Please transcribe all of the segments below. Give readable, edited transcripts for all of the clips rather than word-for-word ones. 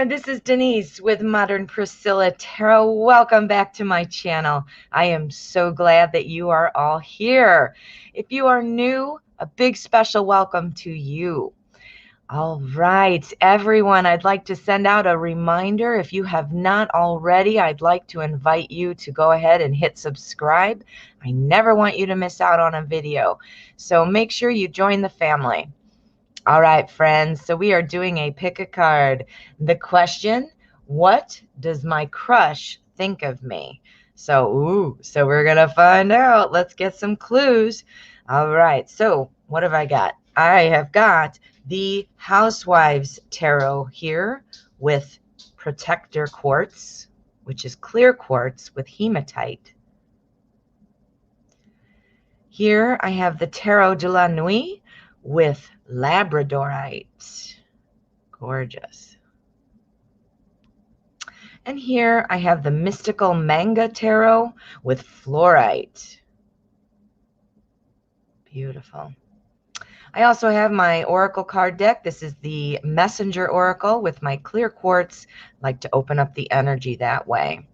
there, this is Denise with Modern Priscilla Tarot. Welcome back to my channel. I am so glad that you are all here. If you are new, a big special welcome to you. All right, everyone, I'd like to send out a reminder. If you have not already, I'd like to invite you to go ahead and hit subscribe. I never want you to miss out on a video, so make sure you join the family. All right, friends, so we are doing a pick a card. The question, what does my crush think of me? So we're going to find out. Let's get some clues. All right, so what have I got? I have got the Housewives Tarot here with Protector Quartz, which is clear quartz with hematite. Here I have the Tarot de la Nuit with Labradorite. Gorgeous. And here I have the Mystical Manga Tarot with Fluorite. Beautiful. I also have my Oracle card deck. This is the Messenger Oracle with my clear quartz. I like to open up the energy that way.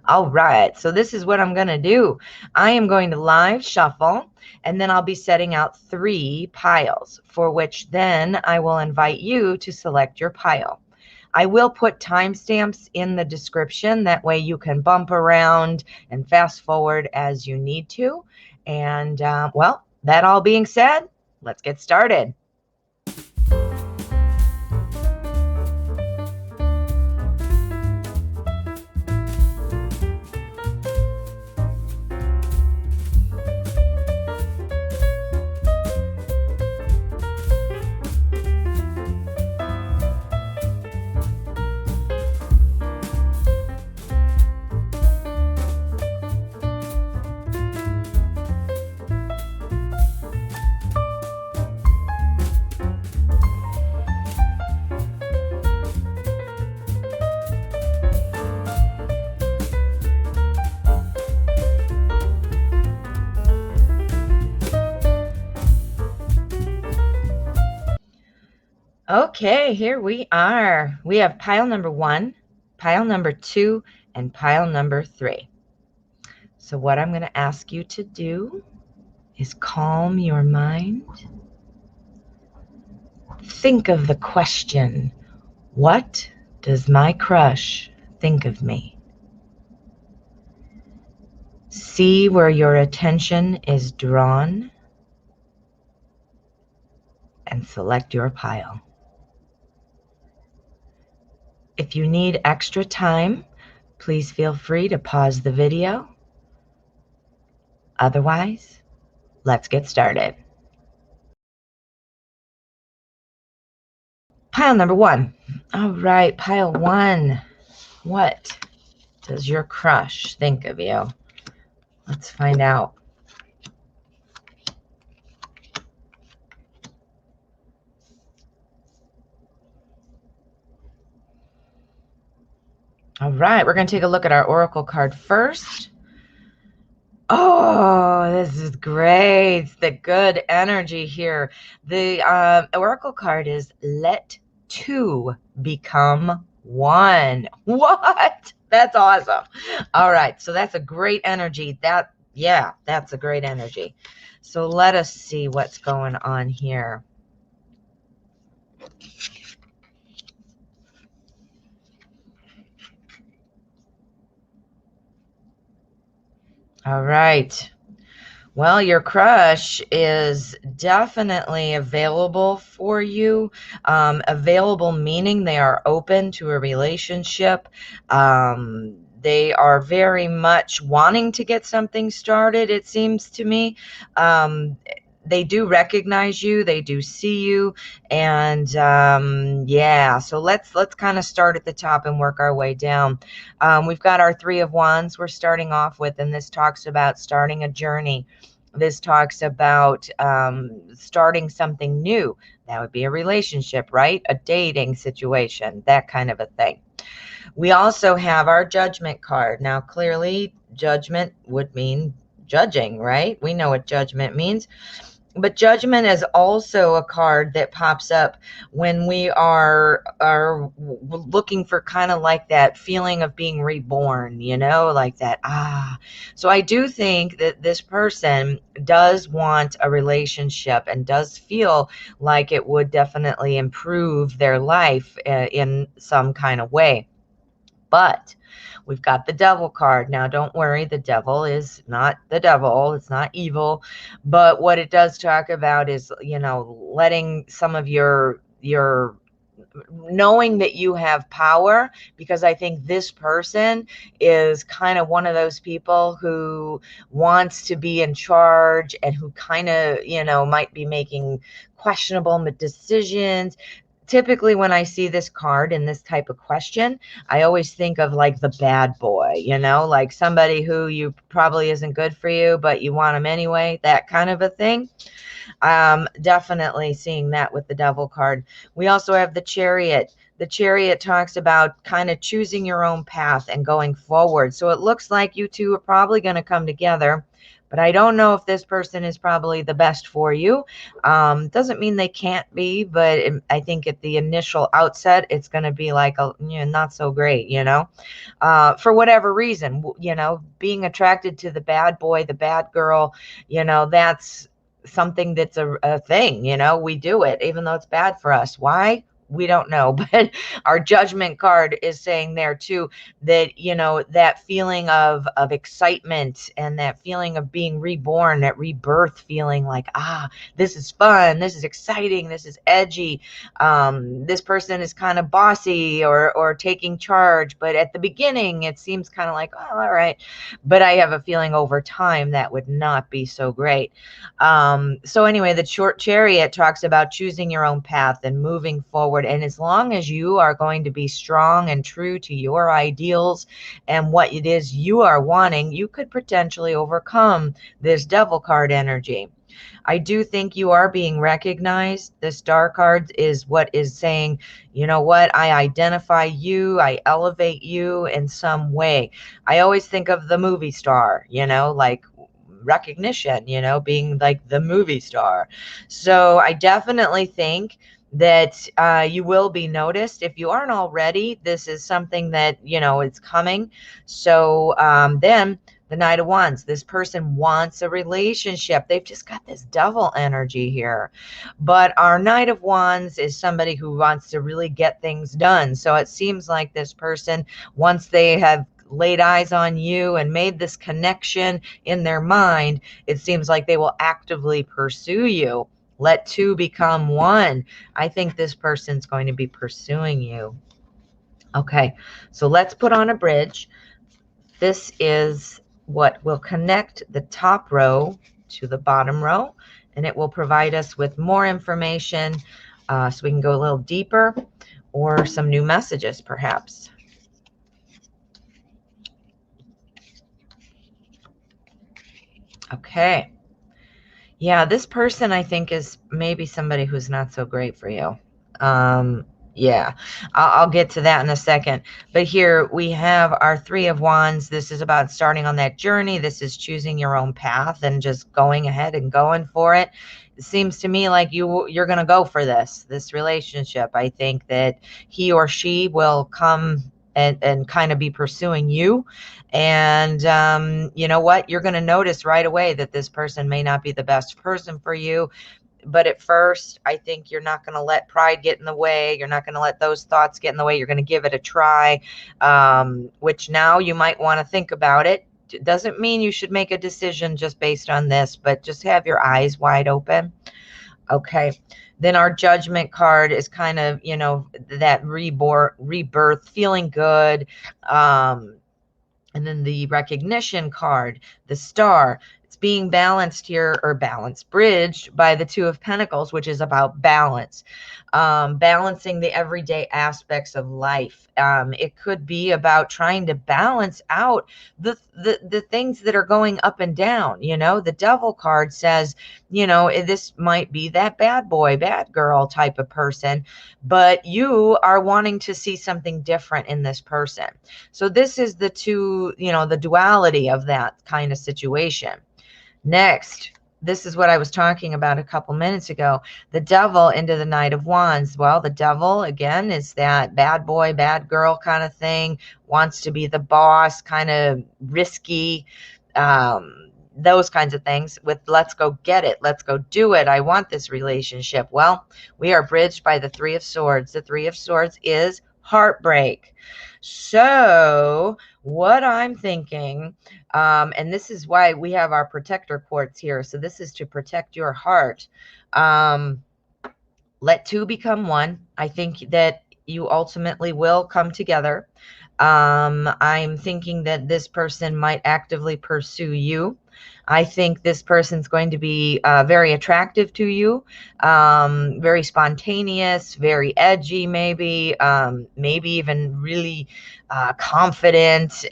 All right, so this is what I'm going to do. I am going to live shuffle, and then I'll be setting out 3 piles, for which then I will invite you to select your pile. I will put timestamps in the description. That way you can bump around and fast forward as you need to. And, well, that all being said, let's get started. Okay, here we are. We have pile number 1, pile number 2, and pile number 3. So what I'm going to ask you to do is calm your mind. Think of the question, what does my crush think of me? See where your attention is drawn and select your pile. If you need extra time, please feel free to pause the video. Otherwise, let's get started. Pile number 1. All right, pile 1. What does your crush think of you? Let's find out. All right, we're going to take a look at our Oracle card first. Oh, this is great. The good energy here. The Oracle card is let 2 become 1. What? That's awesome. All right, so that's a great energy. That's a great energy. So let us see what's going on here. All right. Well, your crush is definitely available for you. Available meaning they are open to a relationship. They are very much wanting to get something started, it seems to me. They do recognize you, they do see you, and yeah, so let's kind of start at the top and work our way down. We've got our 3 of Wands we're starting off with, and this talks about starting a journey. This talks about starting something new. That would be a relationship, right? A dating situation, that kind of a thing. We also have our Judgment card. Now, clearly, judgment would mean judging, right? We know what judgment means. But judgment is also a card that pops up when we are looking for kind of like that feeling of being reborn, like that. So I do think that this person does want a relationship and does feel like it would definitely improve their life in some kind of way. But we've got the devil card. Now, don't worry, the devil is not the devil. It's not evil. But what it does talk about is, letting some of your knowing that you have power, because I think this person is kind of one of those people who wants to be in charge and who kind of, might be making questionable decisions. Typically, when I see this card in this type of question, I always think of like the bad boy, like somebody who you probably isn't good for you, but you want him anyway, that kind of a thing. Definitely seeing that with the devil card. We also have the chariot. The chariot talks about kind of choosing your own path and going forward. So it looks like you two are probably going to come together, but I don't know if this person is probably the best for you. Doesn't mean they can't be, but I think at the initial outset, it's going to be like not so great, for whatever reason, being attracted to the bad boy, the bad girl, that's something that's a thing, we do it even though it's bad for us. Why? We don't know. But our judgment card is saying there too that that feeling of excitement and that feeling of being reborn, that rebirth feeling, like this is fun, this is exciting, this is edgy, this person is kind of bossy or taking charge, but at the beginning it seems kind of like, oh, all right, but I have a feeling over time that would not be so great. So anyway, the short chariot talks about choosing your own path and moving forward. And as long as you are going to be strong and true to your ideals and what it is you are wanting, you could potentially overcome this devil card energy. I do think you are being recognized. The star card is what is saying, you know what, I identify you, I elevate you in some way. I always think of the movie star, like recognition, being like the movie star. So I definitely think that you will be noticed. If you aren't already, this is something that, it's coming. So then the Knight of Wands, this person wants a relationship. They've just got this devil energy here. But our Knight of Wands is somebody who wants to really get things done. So it seems like this person, once they have laid eyes on you and made this connection in their mind, it seems like they will actively pursue you. Let two become one. I think this person's going to be pursuing you. Okay, so let's put on a bridge. This is what will connect the top row to the bottom row, and it will provide us with more information so we can go a little deeper, or some new messages perhaps. Okay. Yeah, this person I think is maybe somebody who's not so great for you. Yeah, I'll get to that in a second. But here we have our Three of Wands. This is about starting on that journey. This is choosing your own path and just going ahead and going for it. It seems to me like you're going to go for this relationship. I think that he or she will come and kind of be pursuing you. And you know what? You're going to notice right away that this person may not be the best person for you. But at first, I think you're not going to let pride get in the way. You're not going to let those thoughts get in the way. You're going to give it a try, which now you might want to think about it. It doesn't mean you should make a decision just based on this, but just have your eyes wide open. Okay. Then our judgment card is kind of, that rebirth, feeling good. And then the recognition card, the star, it's being balanced here, or balanced, bridged by the Two of Pentacles, which is about balance, balancing the everyday aspects of life. It could be about trying to balance out the things that are going up and down. The devil card says, this might be that bad boy, bad girl type of person, but you are wanting to see something different in this person. So this is the two, the duality of that kind of situation. Next, this is what I was talking about a couple minutes ago. The devil into the Knight of Wands. Well, the devil, again, is that bad boy, bad girl kind of thing, wants to be the boss, kind of risky, those kinds of things with let's go get it, let's go do it, I want this relationship. Well, we are bridged by the Three of Swords. The Three of Swords is heartbreak. So what I'm thinking, and this is why we have our protector quartz here. So this is to protect your heart. Let two become one. I think that you ultimately will come together. I'm thinking that this person might actively pursue you. I think this person's going to be very attractive to you, very spontaneous, very edgy, maybe even really confident.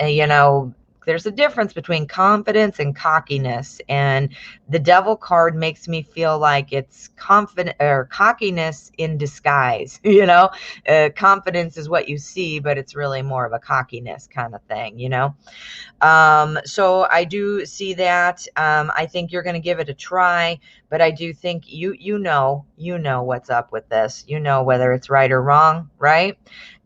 There's a difference between confidence and cockiness, and the devil card makes me feel like it's confident or cockiness in disguise. Confidence is what you see, but it's really more of a cockiness kind of thing. So I do see that. I think you're going to give it a try, but I do think you know what's up with this. You know whether it's right or wrong, right?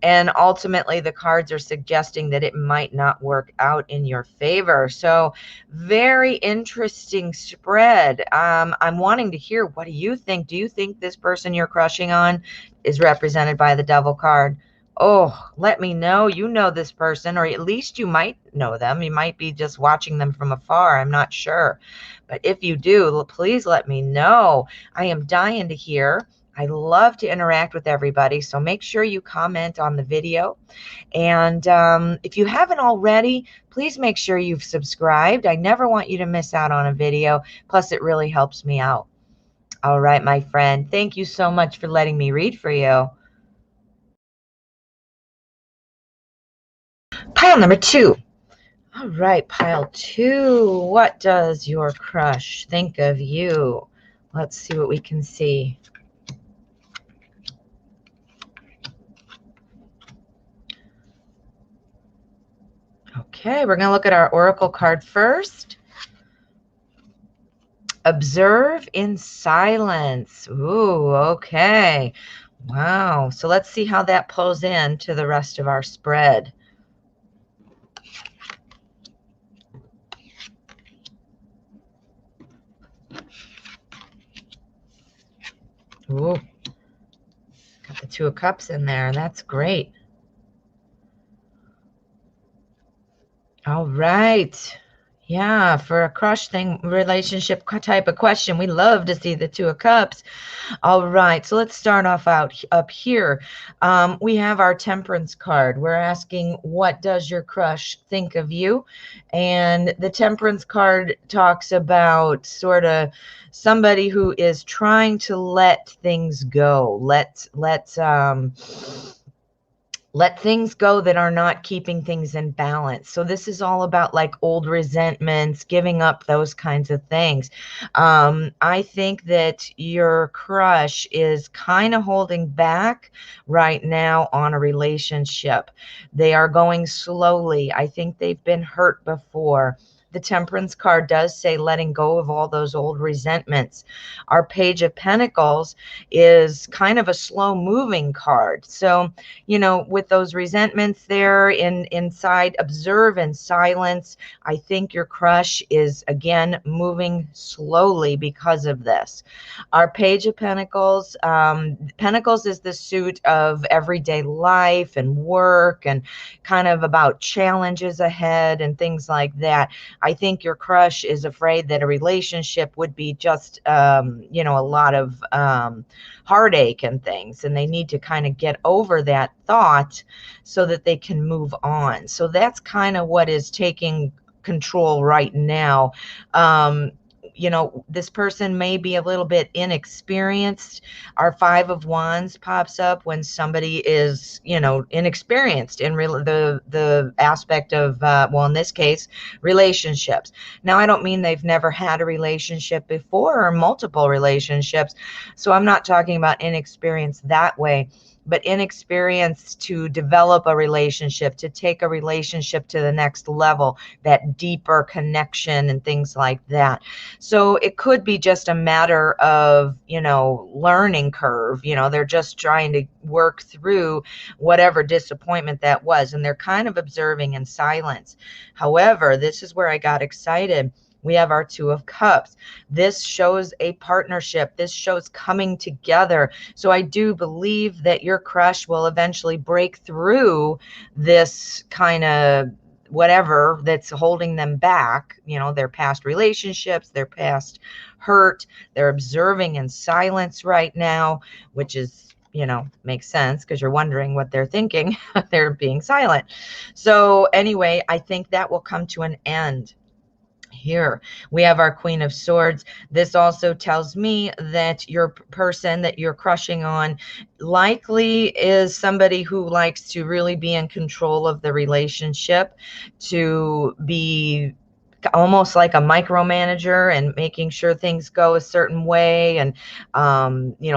And ultimately, the cards are suggesting that it might not work out in your favor. So very interesting spread. I'm wanting to hear, what do you think? Do you think this person you're crushing on is represented by the devil card? Oh, let me know. You know this person, or at least you might know them. You might be just watching them from afar. I'm not sure. But if you do, please let me know. I am dying to hear. I love to interact with everybody, so make sure you comment on the video. And if you haven't already, please make sure you've subscribed. I never want you to miss out on a video. Plus, it really helps me out. All right, my friend. Thank you so much for letting me read for you. Pile number 2. All right, pile 2. What does your crush think of you? Let's see what we can see. Okay, we're going to look at our oracle card first. Observe in silence. Ooh, okay. Wow. So let's see how that pulls in to the rest of our spread. Ooh, got the Two of Cups in there. That's great. All right. Yeah, for a crush thing, relationship type of question, we love to see the Two of Cups. All right, so let's start off up here. We have our Temperance card. We're asking, what does your crush think of you? And the Temperance card talks about sort of somebody who is trying to let things go. Let things go that are not keeping things in balance. So this is all about like old resentments, giving up those kinds of things. I think that your crush is kind of holding back right now on a relationship. They are going slowly. I think they've been hurt before. The Temperance card does say letting go of all those old resentments. Our Page of Pentacles is kind of a slow moving card. So, with those resentments there inside, observe in silence. I think your crush is, again, moving slowly because of this. Our Page of Pentacles, Pentacles is the suit of everyday life and work and kind of about challenges ahead and things like that. I think your crush is afraid that a relationship would be just, a lot of heartache and things, and they need to kind of get over that thought so that they can move on. So that's kind of what is taking control right now. This person may be a little bit inexperienced. Our Five of Wands pops up when somebody is, inexperienced in the aspect of, in this case, relationships. Now, I don't mean they've never had a relationship before or multiple relationships. So I'm not talking about inexperience that way. but inexperience to develop a relationship, to take a relationship to the next level, that deeper connection and things like that. So it could be just a matter of, learning curve. They're just trying to work through whatever disappointment that was, and they're kind of observing in silence. However, this is where I got excited. We have our Two of Cups. This shows a partnership. This shows coming together. So I do believe that your crush will eventually break through this kind of whatever that's holding them back, their past relationships, their past hurt. They're observing in silence right now, which is, makes sense because you're wondering what they're thinking. They're being silent. So anyway, I think that will come to an end. Here we have our Queen of Swords. This also tells me that your person that you're crushing on likely is somebody who likes to really be in control of the relationship, to be almost like a micromanager and making sure things go a certain way. And,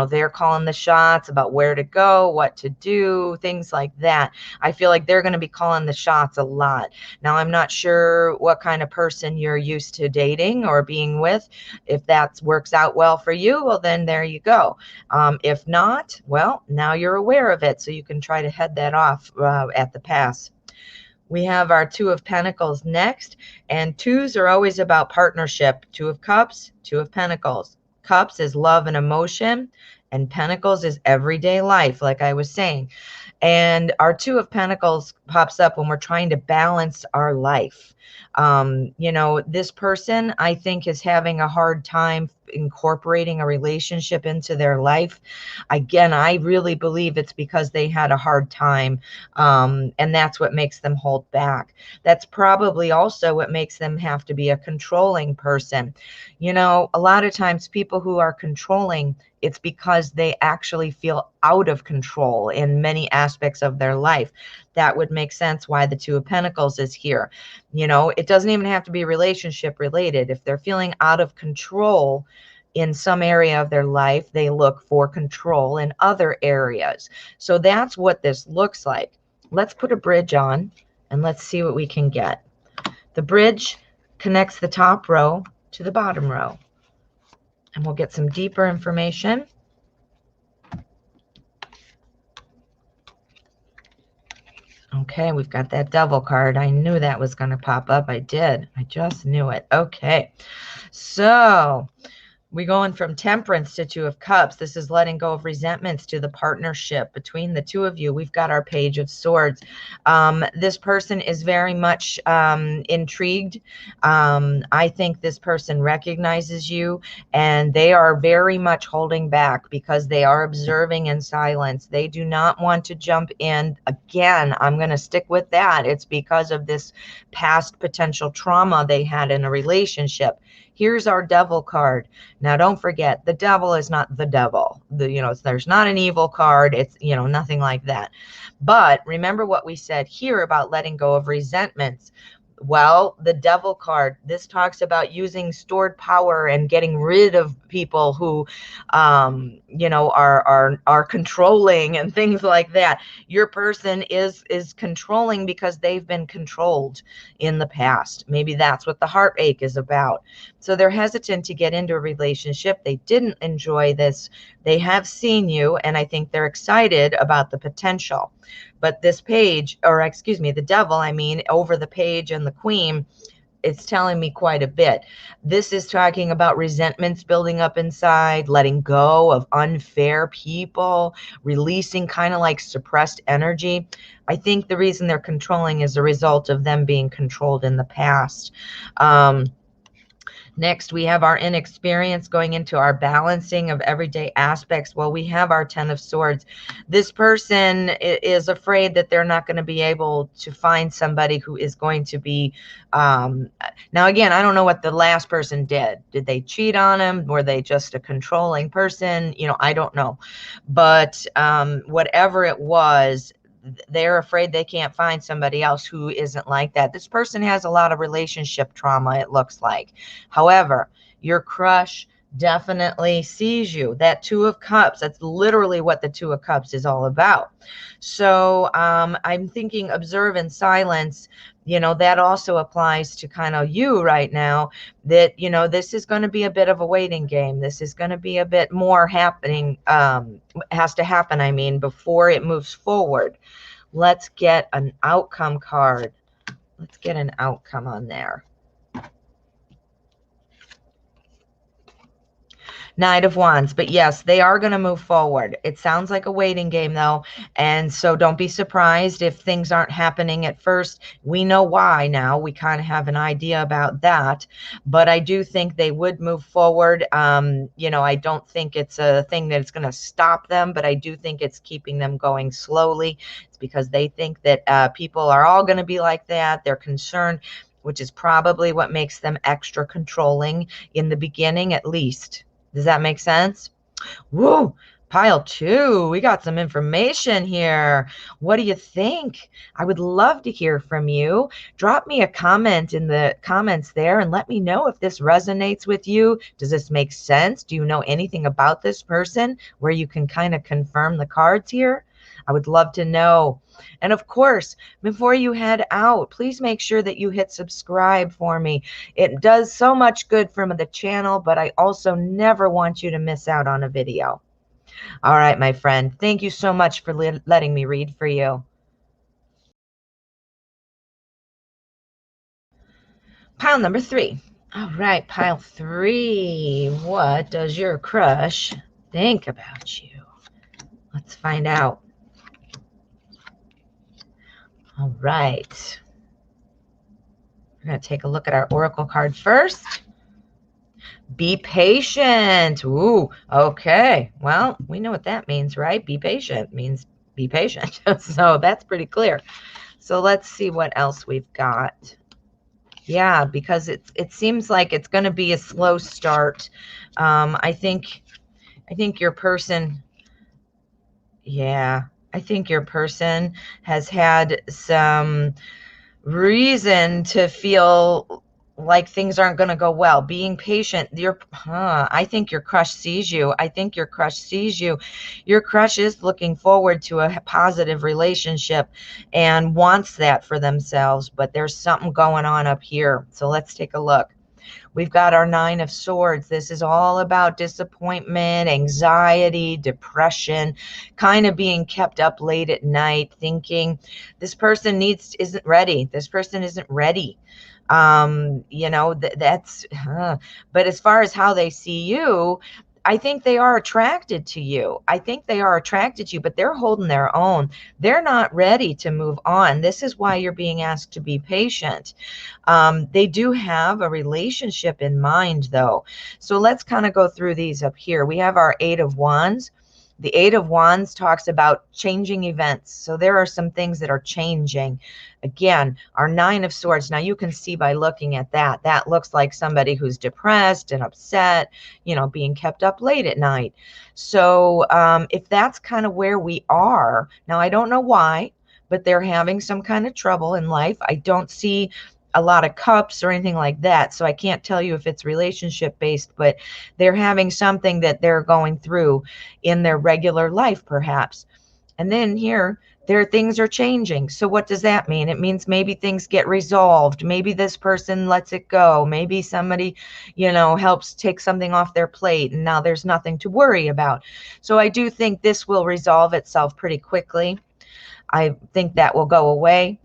they're calling the shots about where to go, what to do, things like that. I feel like they're going to be calling the shots a lot. Now, I'm not sure what kind of person you're used to dating or being with. If that works out well for you, well, then there you go. If not, well, now you're aware of it, so you can try to head that off at the pass. We have our Two of Pentacles next, and twos are always about partnership. Two of Cups, Two of Pentacles. Cups is love and emotion, and Pentacles is everyday life, like I was saying. And our Two of Pentacles pops up when we're trying to balance our life. This person, I think, is having a hard time incorporating a relationship into their life. Again, I really believe it's because they had a hard time, and that's what makes them hold back. That's probably also what makes them have to be a controlling person. A lot of times people who are controlling, it's because they actually feel out of control in many aspects of their life. That would make sense why the Two of Pentacles is here. It doesn't even have to be relationship related. If they're feeling out of control in some area of their life, they look for control in other areas. So that's what this looks like. Let's put a bridge on and let's see what we can get. The bridge connects the top row to the bottom row, and we'll get some deeper information. Okay, we've got that Devil card. I knew that was going to pop up. I did. I just knew it. Okay, so we're going from Temperance to Two of Cups. This is letting go of resentments to the partnership between the two of you. We've got our Page of Swords. This person is very much intrigued. I think this person recognizes you, and they are very much holding back because they are observing in silence. They do not want to jump in. Again, I'm going to stick with that. It's because of this past potential trauma they had in a relationship. Here's our Devil card. Now, don't forget, the Devil is not the devil. There's not an evil card. It's, nothing like that. But remember what we said here about letting go of resentments. Well, the Devil card, this talks about using stored power and getting rid of people who, are controlling and things like that. Your person is controlling because they've been controlled in the past. Maybe that's what the heartache is about. So they're hesitant to get into a relationship. They didn't enjoy this. They have seen you, and I think they're excited about the potential. But this page, or excuse me, the Devil, over the Page and the Queen, it's telling me quite a bit. This is talking about resentments building up inside, letting go of unfair people, releasing kind of like suppressed energy. I think the reason they're controlling is a result of them being controlled in the past. Next, we have our inexperience going into our balancing of everyday aspects. Well, we have our Ten of Swords. This person is afraid that they're not going to be able to find somebody who is going to be, now again, I don't know what the last person did. Did they cheat on him? Were they just a controlling person? I don't know. But whatever it was, they're afraid they can't find somebody else who isn't like that. This person has a lot of relationship trauma, it looks like. However, your crush definitely sees you. That Two of Cups, that's literally what the Two of Cups is all about. So I'm thinking observe in silence. That also applies to kind of you right now, that, this is going to be a bit of a waiting game. This is going to be a bit more happening, has to happen, I mean, before it moves forward. Let's get an outcome card. Let's get an outcome on there. Knight of Wands. But yes, they are going to move forward. It sounds like a waiting game, though. And so don't be surprised if things aren't happening at first. We know why now. We kind of have an idea about that. But I do think they would move forward. I don't think it's a thing that's going to stop them, but I do think it's keeping them going slowly. It's because they think that people are all going to be like that. They're concerned, which is probably what makes them extra controlling in the beginning, at least. Does that make sense? Woo! Pile 2. We got some information here. What do you think? I would love to hear from you. Drop me a comment in the comments there and let me know if this resonates with you. Does this make sense? Do you know anything about this person where you can kind of confirm the cards here? I would love to know. And of course, before you head out, please make sure that you hit subscribe for me. It does so much good for the channel, but I also never want you to miss out on a video. All right, my friend, thank you so much for letting me read for you. Pile number 3. All right, pile 3. What does your crush think about you? Let's find out. All right. We're going to take a look at our oracle card first. Be patient. Ooh, okay. Well, we know what that means, right? Be patient means be patient. So that's pretty clear. So let's see what else we've got. Yeah, because it seems like it's going to be a slow start. I think your person, yeah, I think your person has had some reason to feel like things aren't going to go well. Being patient. I think your crush sees you. I think your crush sees you. Your crush is looking forward to a positive relationship and wants that for themselves, but there's something going on up here. So let's take a look. We've got our 9 of Swords. This is all about disappointment, anxiety, depression, kind of being kept up late at night, thinking this person isn't ready. This person isn't ready. But as far as how they see you, I think they are attracted to you. I think they are attracted to you, but they're holding their own. They're not ready to move on. This is why you're being asked to be patient. They do have a relationship in mind, though. So let's kind of go through these up here. We have our 8 of Wands. The 8 of Wands talks about changing events. So there are some things that are changing. Again, our 9 of Swords. Now you can see by looking at that, that looks like somebody who's depressed and upset, being kept up late at night. So if that's kind of where we are, now I don't know why, but they're having some kind of trouble in life. I don't see a lot of cups or anything like that. So I can't tell you if it's relationship based, but they're having something that they're going through in their regular life, perhaps. And then here, their things are changing. So what does that mean? It means maybe things get resolved. Maybe this person lets it go. Maybe somebody, helps take something off their plate and now there's nothing to worry about. So I do think this will resolve itself pretty quickly. I think that will go away.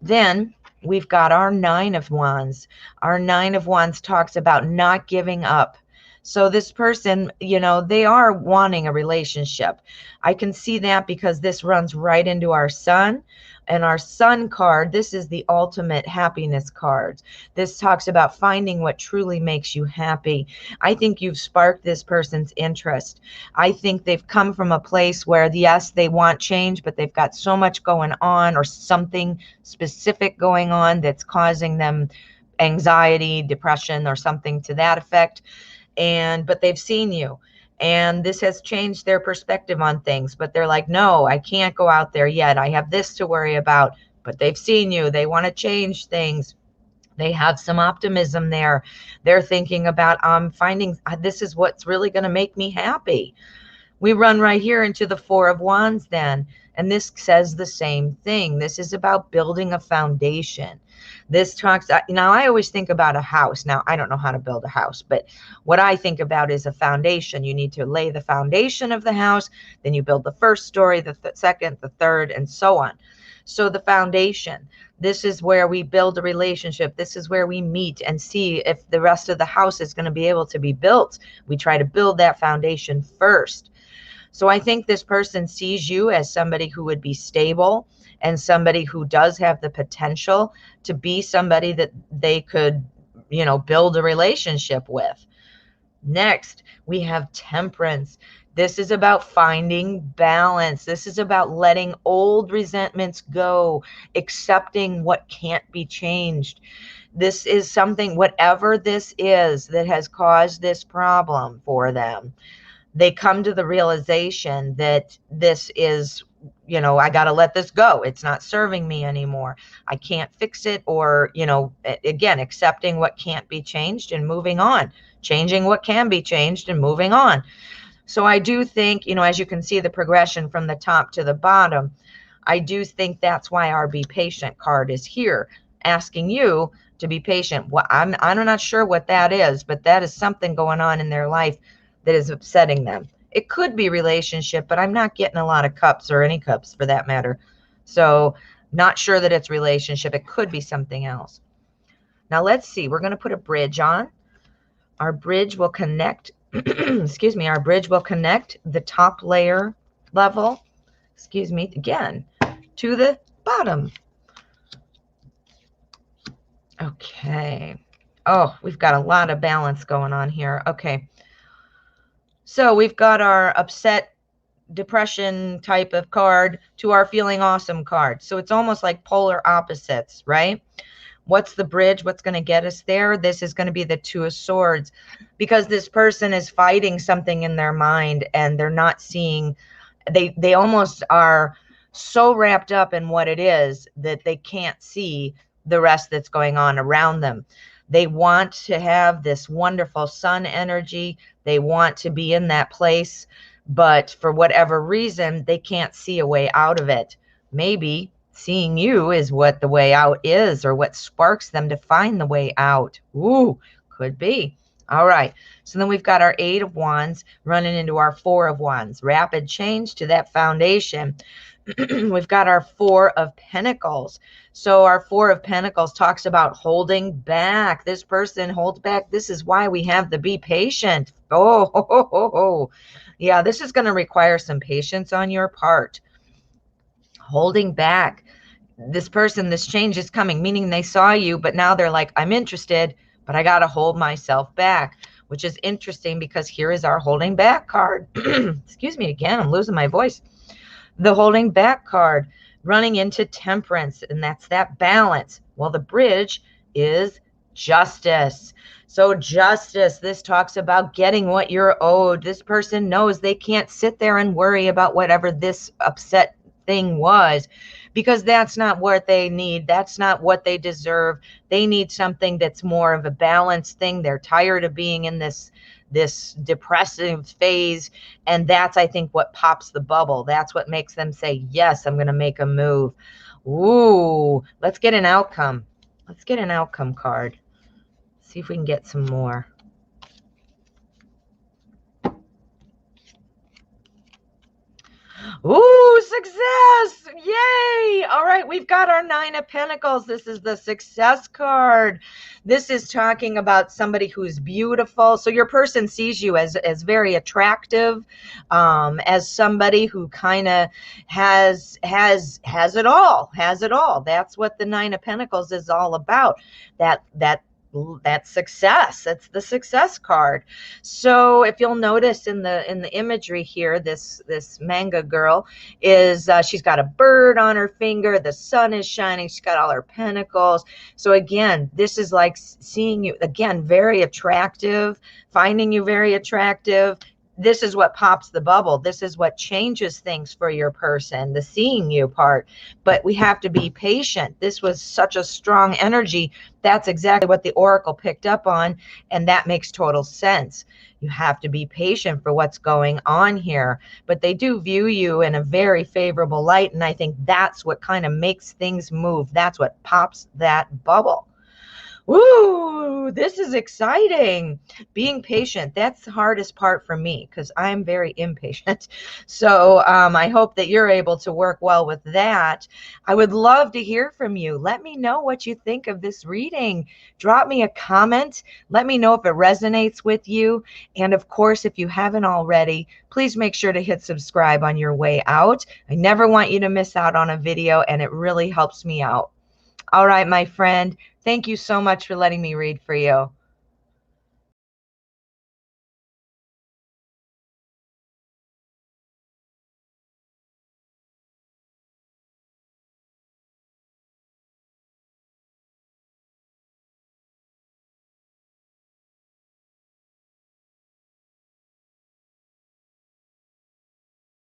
Then we've got our 9 of Wands. Our 9 of Wands talks about not giving up. So this person, they are wanting a relationship. I can see that because this runs right into our Sun. And our Sun card, this is the ultimate happiness card. This talks about finding what truly makes you happy. I think you've sparked this person's interest. I think they've come from a place where, yes, they want change, but they've got so much going on or something specific going on that's causing them anxiety, depression, or something to that effect. But they've seen you. And this has changed their perspective on things. But they're like, no, I can't go out there yet. I have this to worry about. But they've seen you. They want to change things. They have some optimism there. They're thinking about, finding this is what's really going to make me happy. We run right here into the Four of Wands then, and this says the same thing. This is about building a foundation. This talks, now I always think about a house. Now I don't know how to build a house, but what I think about is a foundation. You need to lay the foundation of the house, then you build the first story, the second, the third, and so on. So the foundation, this is where we build a relationship. This is where we meet and see if the rest of the house is going to be able to be built. We try to build that foundation first. So I think this person sees you as somebody who would be stable and somebody who does have the potential to be somebody that they could, build a relationship with. Next, we have Temperance. This is about finding balance. This is about letting old resentments go, accepting what can't be changed. This is something, whatever this is that has caused this problem for them, they come to the realization that this is, I got to let this go. It's not serving me anymore. I can't fix it. Or, again, accepting what can't be changed and moving on, changing what can be changed and moving on. So I do think, as you can see the progression from the top to the bottom, I do think that's why our Be Patient card is here, asking you to be patient. Well, I'm not sure what that is, but that is something going on in their life that is upsetting them. It could be relationship, but I'm not getting a lot of cups, or any cups for that matter. So not sure that it's relationship. It could be something else. Now let's see. We're going to put a bridge on. Our bridge will connect, excuse me, our bridge will connect the top layer level, again, to the bottom. Okay. Oh, we've got a lot of balance going on here. Okay. So we've got our upset, depression type of card to our feeling awesome card. So it's almost like polar opposites, right? What's the bridge? What's going to get us there? This is going to be the Two of Swords, because this person is fighting something in their mind and they're not seeing, they almost are so wrapped up in what it is that they can't see the rest that's going on around them. They want to have this wonderful sun energy. They want to be in that place, but for whatever reason, they can't see a way out of it. Maybe seeing you is what the way out is, or what sparks them to find the way out. Ooh, could be. All right. So then we've got our Eight of Wands running into our Four of Wands. Rapid change to that foundation. We've got our Four of Pentacles. So our Four of Pentacles talks about holding back. This person holds back. This is why we have the Be Patient. Oh. Yeah, this is going to require some patience on your part. Holding back. This person, this change is coming, meaning they saw you, but now they're like, I'm interested, but I got to hold myself back, which is interesting because here is our holding back card. Excuse me again, I'm losing my voice. The holding back card, running into Temperance, and that's that balance. Well, the bridge is Justice. So Justice, this talks about getting what you're owed. This person knows they can't sit there and worry about whatever this upset thing was, because that's not what they need. That's not what they deserve. They need something that's more of a balanced thing. They're tired of being in this depressive phase, and that's, I think, what pops the bubble. That's what makes them say, yes, I'm going to make a move. Ooh, let's get an outcome. Let's get an outcome card. See if we can get some more. Ooh, success! Yay! All right, we've got our Nine of Pentacles. This is the success card. This is talking about somebody who's beautiful. So your person sees you as very attractive, as somebody who kind of has it all. Has it all. That's what the Nine of Pentacles is all about. That success. It's the success card. So if you'll notice in the imagery here, this manga girl is she's got a bird on her finger, the sun is shining, she's got all her pentacles. So again, this is like seeing you again, very attractive, finding you very attractive. this is what pops the bubble. This is what changes things for your person, the seeing you part. But we have to be patient. This was such a strong energy. That's exactly what the oracle picked up on, and that makes total sense. You have to be patient for what's going on here, but they do view you in a very favorable light, and I think that's what kind of makes things move. That's what pops that bubble. Woo, this is exciting. Being patient, that's the hardest part for me because I'm very impatient. So I hope that you're able to work well with that. I would love to hear from you. Let me know what you think of this reading. Drop me a comment. Let me know if it resonates with you. And of course, if you haven't already, please make sure to hit subscribe on your way out. I never want you to miss out on a video, and it really helps me out. All right, my friend, thank you so much for letting me read for you.